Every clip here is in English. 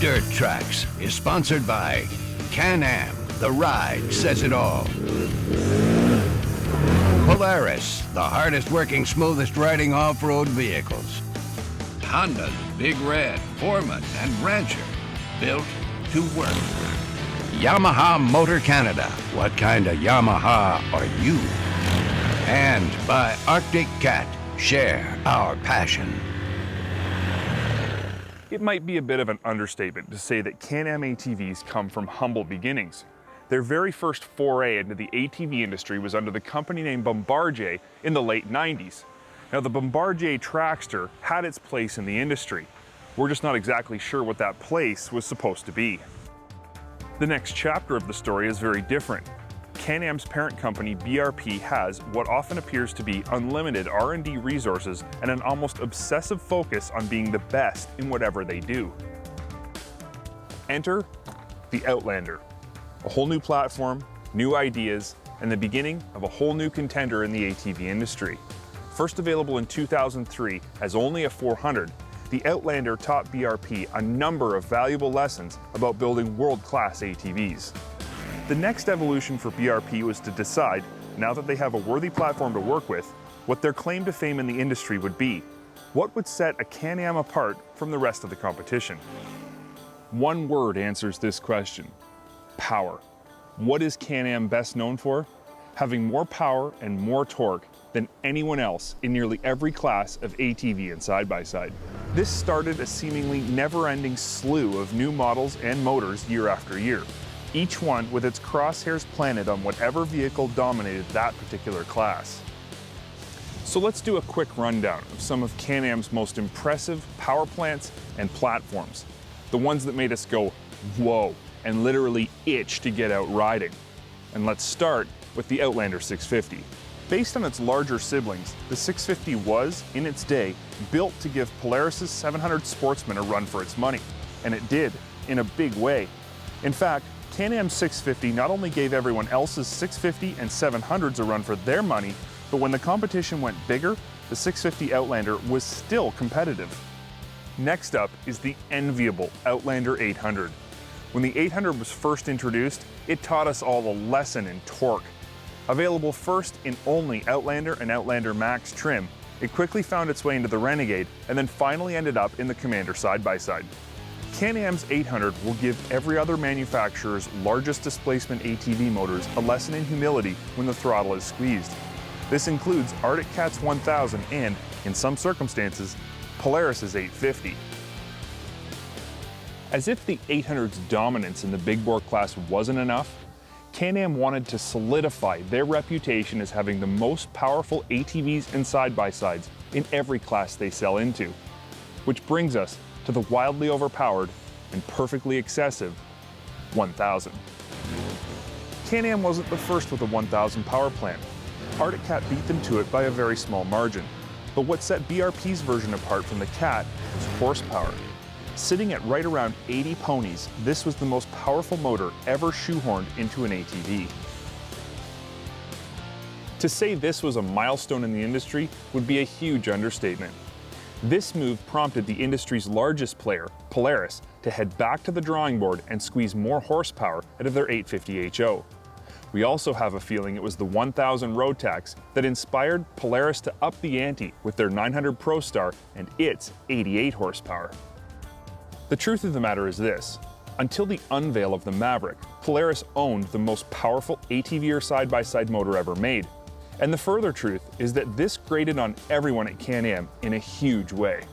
Dirt Trax is sponsored by Can-Am. The ride says it all. Polaris, the hardest working, smoothest riding off-road vehicles. Honda's Big Red, Foreman, and Rancher, built to work. Yamaha Motor Canada, what kind of Yamaha are you? And by Arctic Cat, share our passion. It might be a bit of an understatement to say that Can-Am ATVs come from humble beginnings. Their very first foray into the ATV industry was under the company name Bombardier in the late 90s. Now, the Bombardier Traxter had its place in the industry. We're just not exactly sure what that place was supposed to be. The next chapter of the story is very different. Can-Am's parent company, BRP, has what often appears to be unlimited R&D resources and an almost obsessive focus on being the best in whatever they do. Enter the Outlander. A whole new platform, new ideas, and the beginning of a whole new contender in the ATV industry. First available in 2003 as only a 400, the Outlander taught BRP a number of valuable lessons about building world-class ATVs. The next evolution for BRP was to decide, now that they have a worthy platform to work with, what their claim to fame in the industry would be. What would set a Can-Am apart from the rest of the competition? One word answers this question: power. What is Can-Am best known for? Having more power and more torque than anyone else in nearly every class of ATV and side-by-side. This started a seemingly never-ending slew of new models and motors year after year, each one with its crosshairs planted on whatever vehicle dominated that particular class. So let's do a quick rundown of some of Can-Am's most impressive power plants and platforms, the ones that made us go, whoa, and literally itch to get out riding. And let's start with the Outlander 650. Based on its larger siblings, the 650 was, in its day, built to give Polaris' 700 Sportsman a run for its money, and it did, in a big way. In fact, Can-Am 650 not only gave everyone else's 650 and 700s a run for their money, but when the competition went bigger, the 650 Outlander was still competitive. Next up is the enviable Outlander 800. When the 800 was first introduced, it taught us all a lesson in torque. Available first in only Outlander and Outlander Max trim, it quickly found its way into the Renegade and then finally ended up in the Commander side-by-side. Can-Am's 800 will give every other manufacturer's largest displacement ATV motors a lesson in humility when the throttle is squeezed. This includes Arctic Cat's 1000 and, in some circumstances, Polaris' 850. As if the 800's dominance in the big bore class wasn't enough, Can-Am wanted to solidify their reputation as having the most powerful ATVs and side-by-sides in every class they sell into. Which brings us to the wildly overpowered and perfectly excessive 1000. Can-Am wasn't the first with a 1000 power plant. Arctic Cat beat them to it by a very small margin. But what set BRP's version apart from the Cat was horsepower. Sitting at right around 80 ponies, this was the most powerful motor ever shoehorned into an ATV. To say this was a milestone in the industry would be a huge understatement. This move prompted the industry's largest player, Polaris, to head back to the drawing board and squeeze more horsepower out of their 850 HO. We also have a feeling it was the 1000 Rotax that inspired Polaris to up the ante with their 900 ProStar and its 88 horsepower. The truth of the matter is this: until the unveil of the Maverick, Polaris owned the most powerful ATV or side-by-side motor ever made. And the further truth is that this grated on everyone at Can-Am in a huge way.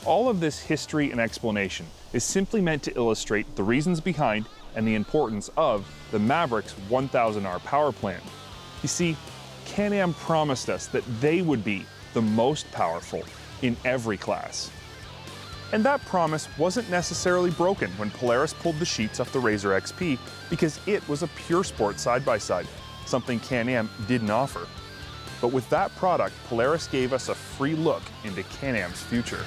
All of this history and explanation is simply meant to illustrate the reasons behind and the importance of the Maverick's 1000R power plant. You see, Can-Am promised us that they would be the most powerful in every class. And that promise wasn't necessarily broken when Polaris pulled the sheets off the Razor XP, because it was a pure sport side-by-side, something Can-Am didn't offer. But with that product, Polaris gave us a free look into Can-Am's future.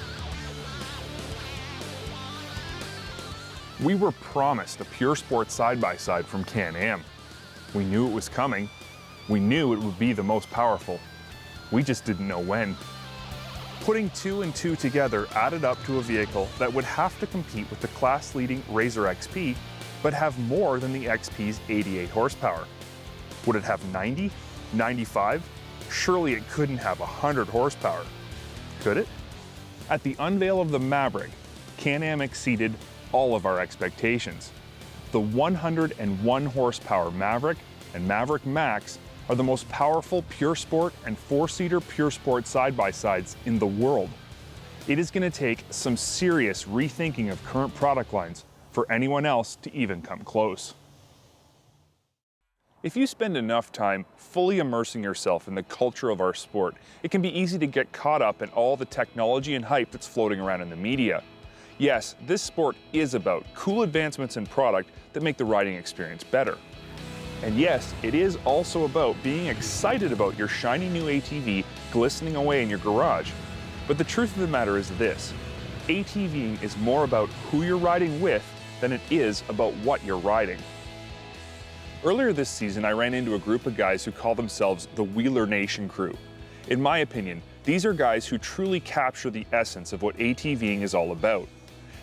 We were promised a pure sport side-by-side from Can-Am. We knew it was coming. We knew it would be the most powerful. We just didn't know when. Putting 2 and 2 together added up to a vehicle that would have to compete with the class-leading Razor XP, but have more than the XP's 88 horsepower. Would it have 90? 95? Surely it couldn't have 100 horsepower. Could it? At the unveil of the Maverick, Can-Am exceeded all of our expectations. The 101 horsepower Maverick and Maverick Max are the most powerful pure sport and 4-seater pure sport side-by-sides in the world. It is going to take some serious rethinking of current product lines for anyone else to even come close. If you spend enough time fully immersing yourself in the culture of our sport, it can be easy to get caught up in all the technology and hype that's floating around in the media. Yes, this sport is about cool advancements in product that make the riding experience better. And yes, it is also about being excited about your shiny new ATV glistening away in your garage. But the truth of the matter is this: ATVing is more about who you're riding with than it is about what you're riding. Earlier this season, I ran into a group of guys who call themselves the Wheeler Nation crew. In my opinion, these are guys who truly capture the essence of what ATVing is all about.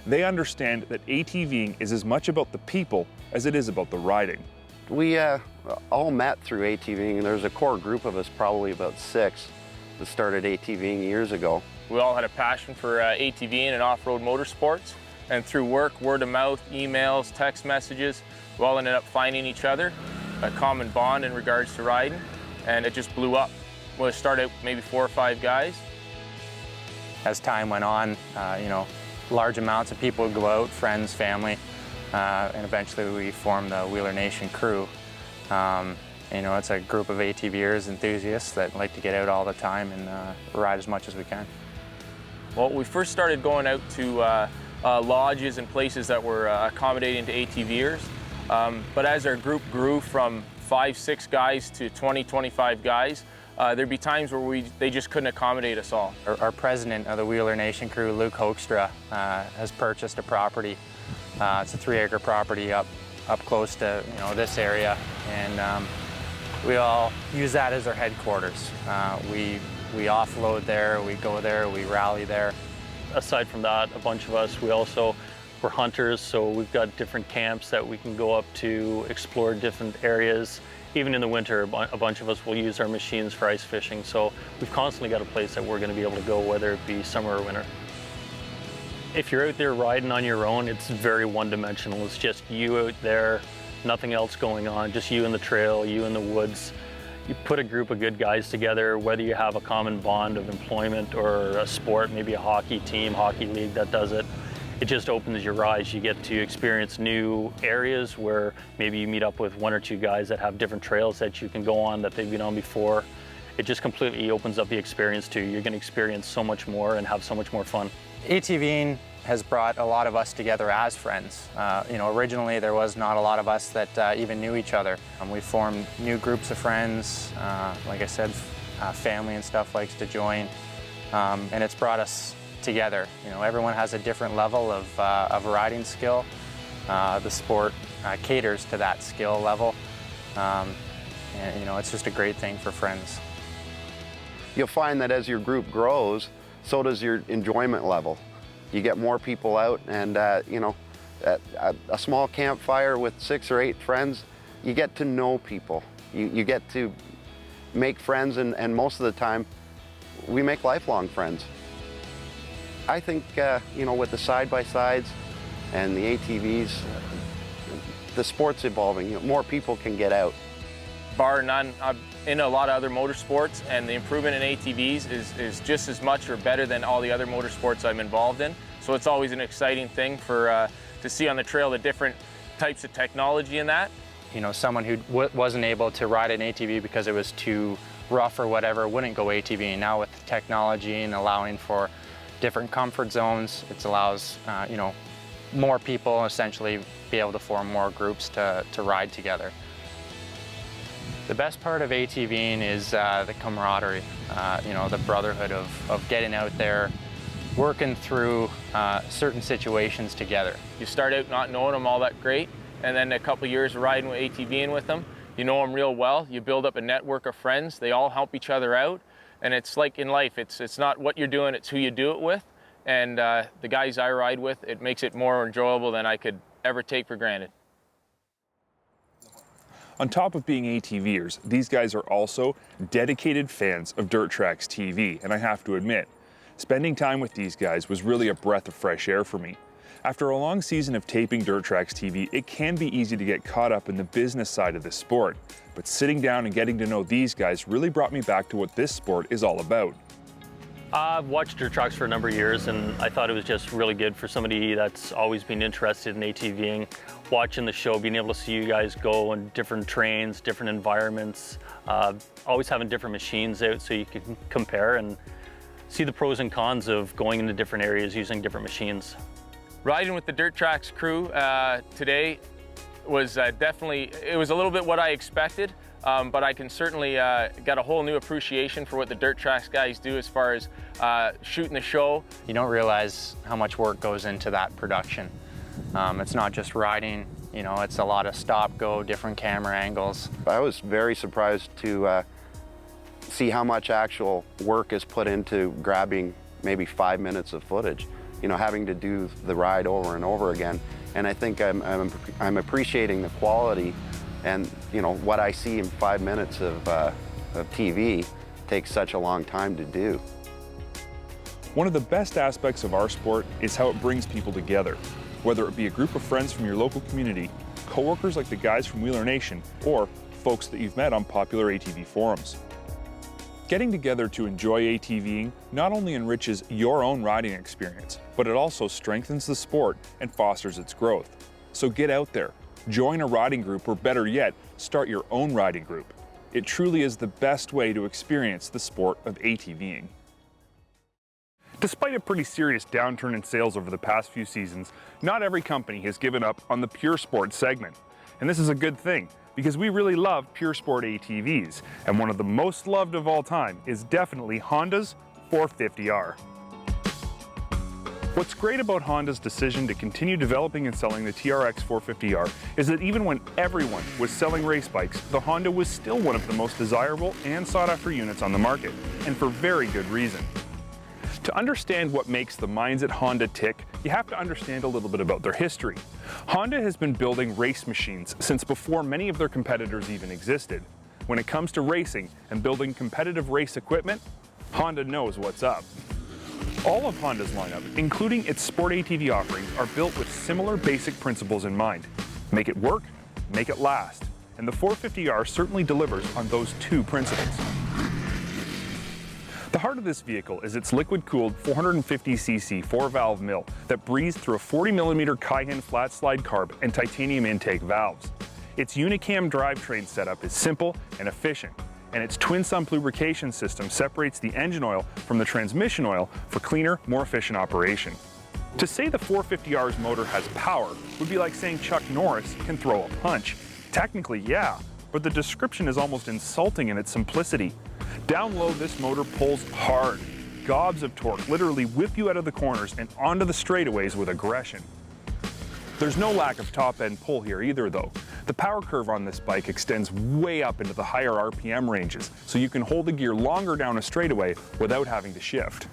They understand that ATVing is as much about the people as it is about the riding. We all met through ATVing. There's a core group of us, probably about 6, that started ATVing years ago. We all had a passion for ATVing and off-road motorsports, and through work, word of mouth, emails, text messages, we all ended up finding each other, a common bond in regards to riding, and it just blew up. Well, it started maybe 4 or 5 guys. As time went on, large amounts of people would go out, friends, family, and eventually we formed the Wheeler Nation crew. It's a group of ATVers enthusiasts that like to get out all the time and ride as much as we can. Well, we first started going out to lodges and places that were accommodating to ATVers. But as our group grew from 5, 6 guys to 20, 25 guys, there'd be times where they just couldn't accommodate us all. Our president of the Wheeler Nation crew, Luke Hoekstra, has purchased a property. It's a 3-acre property up close to this area, and we all use that as our headquarters. We offload there, we go there, we rally there. Aside from that, a bunch of us, we're hunters, so we've got different camps that we can go up to, explore different areas. Even in the winter, a bunch of us will use our machines for ice fishing, so we've constantly got a place that we're going to be able to go, whether it be summer or winter. If you're out there riding on your own, it's very one-dimensional. It's just you out there, nothing else going on, just you in the trail, you in the woods. You put a group of good guys together, whether you have a common bond of employment or a sport, maybe a hockey team, hockey league that does it, it just opens your eyes. You get to experience new areas where maybe you meet up with 1 or 2 guys that have different trails that you can go on that they've been on before. It just completely opens up the experience too. You're going to experience so much more and have so much more fun. ATVing has brought a lot of us together as friends. Originally there was not a lot of us that even knew each other. We formed new groups of friends. Like I said, family and stuff likes to join, and it's brought us together. Everyone has a different level of riding skill. The sport caters to that skill level, and it's just a great thing for friends. You'll find that as your group grows, so does your enjoyment level. You get more people out, and at a small campfire with 6 or 8 friends, you get to know people. You get to make friends, and most of the time, we make lifelong friends. I think, with the side-by-sides and the ATVs, the sport's evolving. More people can get out. Bar none, I'm in a lot of other motorsports, and the improvement in ATVs is just as much or better than all the other motorsports I'm involved in. So it's always an exciting thing to see on the trail the different types of technology in that. Someone who wasn't able to ride an ATV because it was too rough or whatever wouldn't go ATVing. Now with technology and allowing for different comfort zones, it allows more people essentially be able to form more groups to ride together. The best part of ATVing is the camaraderie, the brotherhood of getting out there, working through certain situations together. You start out not knowing them all that great, and then a couple of years riding with ATVing with them, you know them real well. You build up a network of friends. They all help each other out, And it's like in life, it's not what you're doing, it's who you do it with. And the guys I ride with, it makes it more enjoyable than I could ever take for granted. On top of being ATVers, these guys are also dedicated fans of Dirt Trax TV, and I have to admit, spending time with these guys was really a breath of fresh air for me. After a long season of taping Dirt Trax TV, it can be easy to get caught up in the business side of the sport, but sitting down and getting to know these guys really brought me back to what this sport is all about. I've watched Dirt Trax for a number of years, and I thought it was just really good for somebody that's always been interested in ATVing, watching the show, being able to see you guys go on different trains, different environments, always having different machines out so you can compare and see the pros and cons of going into different areas using different machines. Riding with the Dirt Trax crew today was definitely, it was a little bit what I expected. But I can certainly got a whole new appreciation for what the Dirt Trax guys do as far as shooting the show. You don't realize how much work goes into that production. It's not just riding, you know, it's a lot of stop, go, different camera angles. I was very surprised to see how much actual work is put into grabbing maybe 5 minutes of footage, you know, having to do the ride over and over again. And I think I'm appreciating the quality. And you know, what I see in 5 minutes of TV takes such a long time to do. One of the best aspects of our sport is how it brings people together, whether it be a group of friends from your local community, coworkers like the guys from Wheeler Nation, or folks that you've met on popular ATV forums. Getting together to enjoy ATVing not only enriches your own riding experience, but it also strengthens the sport and fosters its growth. So get out there. Join a riding group, or better yet, start your own riding group. It truly is the best way to experience the sport of ATVing. Despite a pretty serious downturn in sales over the past few seasons, not every company has given up on the pure sport segment. And this is a good thing, because we really love pure sport ATVs, and one of the most loved of all time is definitely Honda's 450R. What's great about Honda's decision to continue developing and selling the TRX 450R is that even when everyone was selling race bikes, the Honda was still one of the most desirable and sought after units on the market, and for very good reason. To understand what makes the minds at Honda tick, you have to understand a little bit about their history. Honda has been building race machines since before many of their competitors even existed. When it comes to racing and building competitive race equipment, Honda knows what's up. All of Honda's lineup, including its sport ATV offerings, are built with similar basic principles in mind. Make it work, make it last. And the 450R certainly delivers on those two principles. The heart of this vehicle is its liquid-cooled 450cc 4-valve mill that breathes through a 40mm Cayenne flat slide carb and titanium intake valves. Its Unicam drivetrain setup is simple and efficient, and its twin-sump lubrication system separates the engine oil from the transmission oil for cleaner, more efficient operation. To say the 450R's motor has power would be like saying Chuck Norris can throw a punch. Technically, yeah, but the description is almost insulting in its simplicity. Down low, this motor pulls hard. Gobs of torque literally whip you out of the corners and onto the straightaways with aggression. There's no lack of top-end pull here either, though. The power curve on this bike extends way up into the higher RPM ranges, so you can hold the gear longer down a straightaway without having to shift.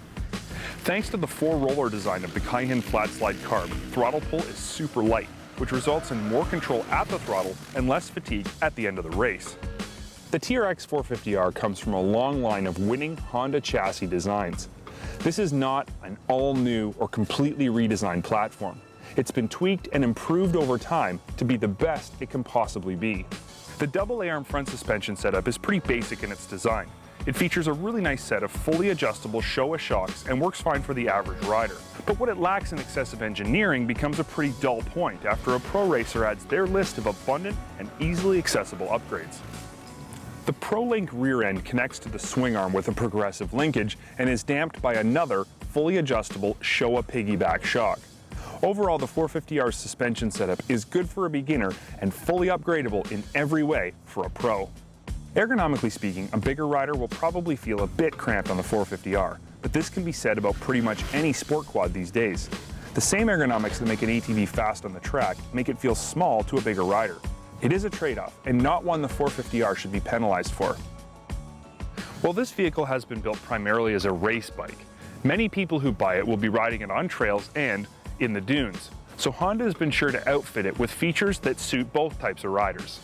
Thanks to the 4-roller design of the Cayenne flat slide carb, throttle pull is super light, which results in more control at the throttle and less fatigue at the end of the race. The TRX 450R comes from a long line of winning Honda chassis designs. This is not an all-new or completely redesigned platform. It's been tweaked and improved over time to be the best it can possibly be. The double A-arm front suspension setup is pretty basic in its design. It features a really nice set of fully adjustable Showa shocks and works fine for the average rider. But what it lacks in excessive engineering becomes a pretty dull point after a pro racer adds their list of abundant and easily accessible upgrades. The ProLink rear end connects to the swing arm with a progressive linkage and is damped by another fully adjustable Showa piggyback shock. Overall, the 450R's suspension setup is good for a beginner and fully upgradable in every way for a pro. Ergonomically speaking, a bigger rider will probably feel a bit cramped on the 450R, but this can be said about pretty much any sport quad these days. The same ergonomics that make an ATV fast on the track make it feel small to a bigger rider. It is a trade-off, and not one the 450R should be penalized for. While this vehicle has been built primarily as a race bike, many people who buy it will be riding it on trails and in the dunes. So Honda has been sure to outfit it with features that suit both types of riders.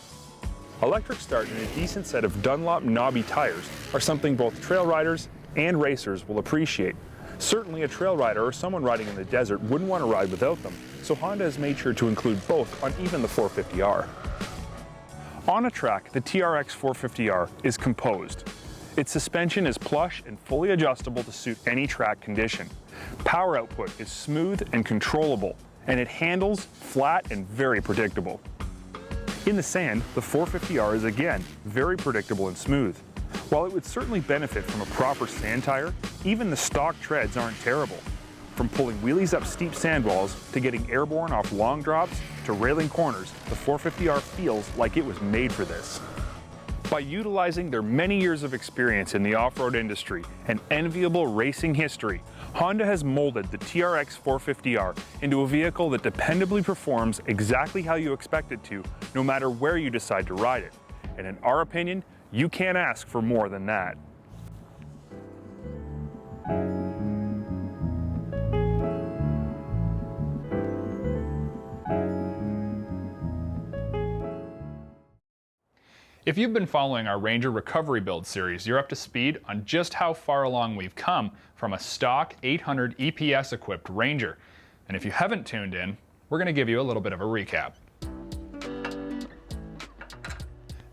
Electric start and a decent set of Dunlop knobby tires are something both trail riders and racers will appreciate. Certainly a trail rider or someone riding in the desert wouldn't want to ride without them, so Honda has made sure to include both on even the 450R. On a track, the TRX 450R is composed. Its suspension is plush and fully adjustable to suit any track condition. Power output is smooth and controllable, and it handles flat and very predictable. In the sand, the 450R is again very predictable and smooth. While it would certainly benefit from a proper sand tire, even the stock treads aren't terrible. From pulling wheelies up steep sand walls to getting airborne off long drops to railing corners, the 450R feels like it was made for this. By utilizing their many years of experience in the off-road industry and enviable racing history, Honda has molded the TRX 450R into a vehicle that dependably performs exactly how you expect it to, no matter where you decide to ride it. And in our opinion, you can't ask for more than that. If you've been following our Ranger recovery build series, you're up to speed on just how far along we've come from a stock 800 EPS equipped Ranger. And if you haven't tuned in, we're going to give you a little bit of a recap.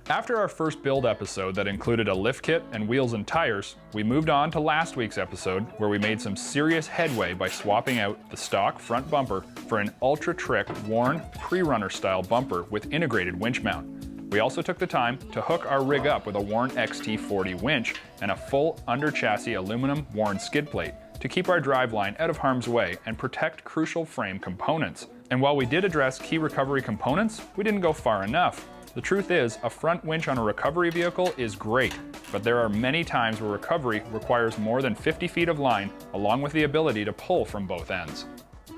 After our first build episode that included a lift kit and wheels and tires, we moved on to last week's episode where we made some serious headway by swapping out the stock front bumper for an Ultra Trick Warn pre-runner style bumper with integrated winch mount. We also took the time to hook our rig up with a Warn XT40 winch and a full under chassis aluminum Warn skid plate to keep our driveline out of harm's way and protect crucial frame components. And while we did address key recovery components, we didn't go far enough. The truth is, a front winch on a recovery vehicle is great, but there are many times where recovery requires more than 50 feet of line, along with the ability to pull from both ends.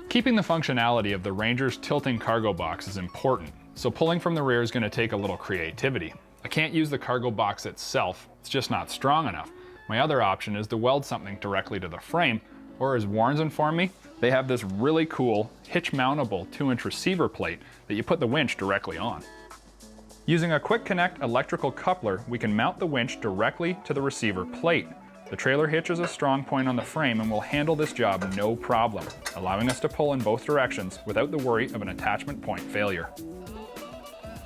Keeping the functionality of the Ranger's tilting cargo box is important, so pulling from the rear is going to take a little creativity. I can't use the cargo box itself, it's just not strong enough. My other option is to weld something directly to the frame, or as Warren's informed me, they have this really cool hitch-mountable 2-inch receiver plate that you put the winch directly on. Using a quick connect electrical coupler, we can mount the winch directly to the receiver plate. The trailer hitch is a strong point on the frame and will handle this job no problem, allowing us to pull in both directions without the worry of an attachment point failure.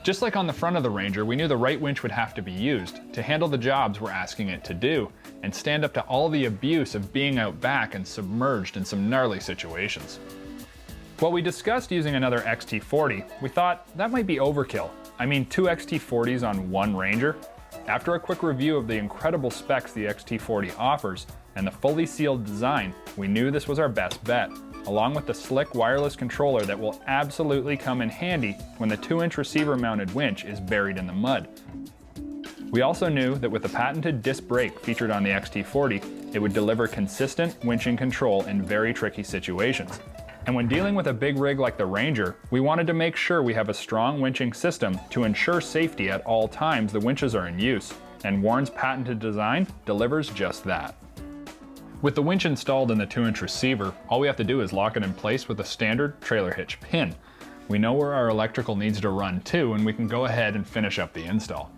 Just like on the front of the Ranger, we knew the right winch would have to be used to handle the jobs we're asking it to do and stand up to all the abuse of being out back and submerged in some gnarly situations. While we discussed using another XT40, we thought that might be overkill. I mean, 2 XT40s on one Ranger? After a quick review of the incredible specs the XT40 offers and the fully sealed design, we knew this was our best bet, along with the slick wireless controller that will absolutely come in handy when the 2-inch receiver mounted winch is buried in the mud. We also knew that with the patented disc brake featured on the XT40, it would deliver consistent winching control in very tricky situations. And when dealing with a big rig like the Ranger, we wanted to make sure we have a strong winching system to ensure safety at all times the winches are in use, and Warren's patented design delivers just that. With the winch installed in the 2-inch receiver, all we have to do is lock it in place with a standard trailer hitch pin. We know where our electrical needs to run to, and we can go ahead and finish up the install.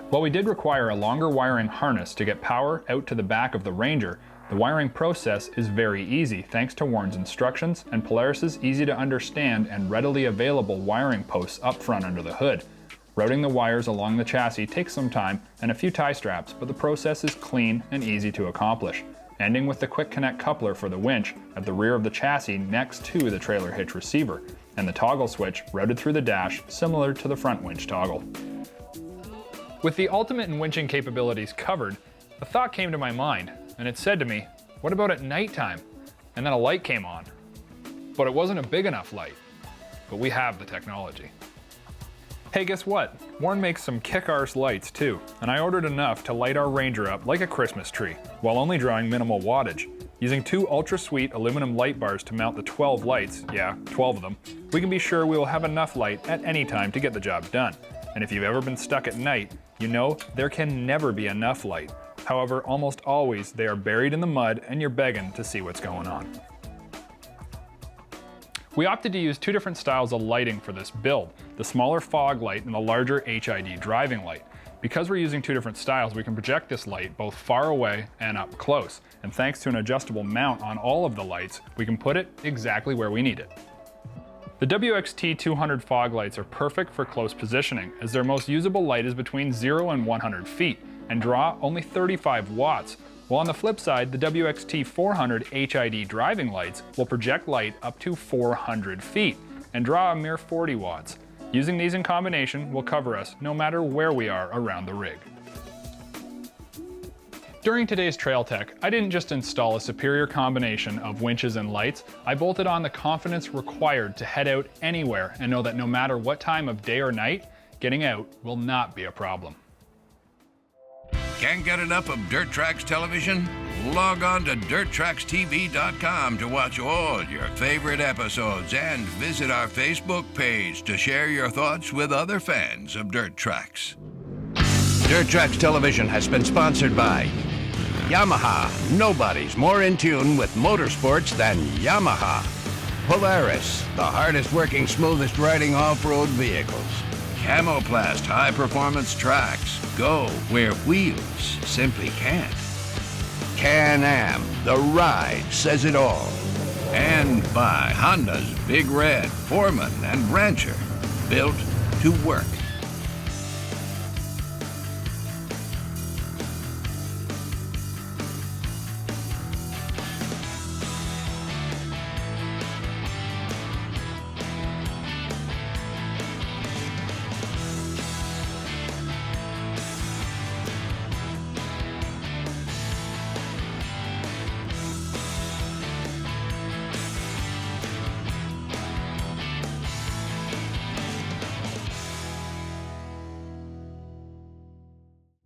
While we did require a longer wiring harness to get power out to the back of the Ranger, the wiring process is very easy thanks to Warren's instructions and Polaris's easy to understand and readily available wiring posts up front under the hood. Routing the wires along the chassis takes some time and a few tie straps, but the process is clean and easy to accomplish, ending with the quick connect coupler for the winch at the rear of the chassis next to the trailer hitch receiver, and the toggle switch routed through the dash similar to the front winch toggle. With the ultimate in winching capabilities covered, a thought came to my mind, and it said to me, what about at nighttime? And then a light came on. But it wasn't a big enough light. But we have the technology. Hey, guess what? Warren makes some kick-arse lights too, and I ordered enough to light our Ranger up like a Christmas tree, while only drawing minimal wattage. Using 2 ultra-sweet aluminum light bars to mount the 12 lights, yeah, 12 of them, we can be sure we will have enough light at any time to get the job done. And if you've ever been stuck at night, you know there can never be enough light. However, almost always they are buried in the mud and you're begging to see what's going on. We opted to use two different styles of lighting for this build, the smaller fog light and the larger HID driving light. Because we're using two different styles, we can project this light both far away and up close. And thanks to an adjustable mount on all of the lights, we can put it exactly where we need it. The WXT 200 fog lights are perfect for close positioning, as their most usable light is between 0 and 100 feet and draw only 35 watts. While on the flip side, the WXT 400 HID driving lights will project light up to 400 feet and draw a mere 40 watts. Using these in combination will cover us no matter where we are around the rig. During today's trail tech, I didn't just install a superior combination of winches and lights, I bolted on the confidence required to head out anywhere and know that no matter what time of day or night, getting out will not be a problem. Can't get enough of Dirt Trax television? Log on to DirtTraxTV.com to watch all your favorite episodes and visit our Facebook page to share your thoughts with other fans of Dirt Trax. Dirt Trax Television has been sponsored by Yamaha. Nobody's more in tune with motorsports than Yamaha. Polaris, the hardest working, smoothest riding off-road vehicles. Camoplast high-performance Trax. Go where wheels simply can't. Can-Am, the ride says it all. And by Honda's Big Red, Foreman, and Rancher, built to work.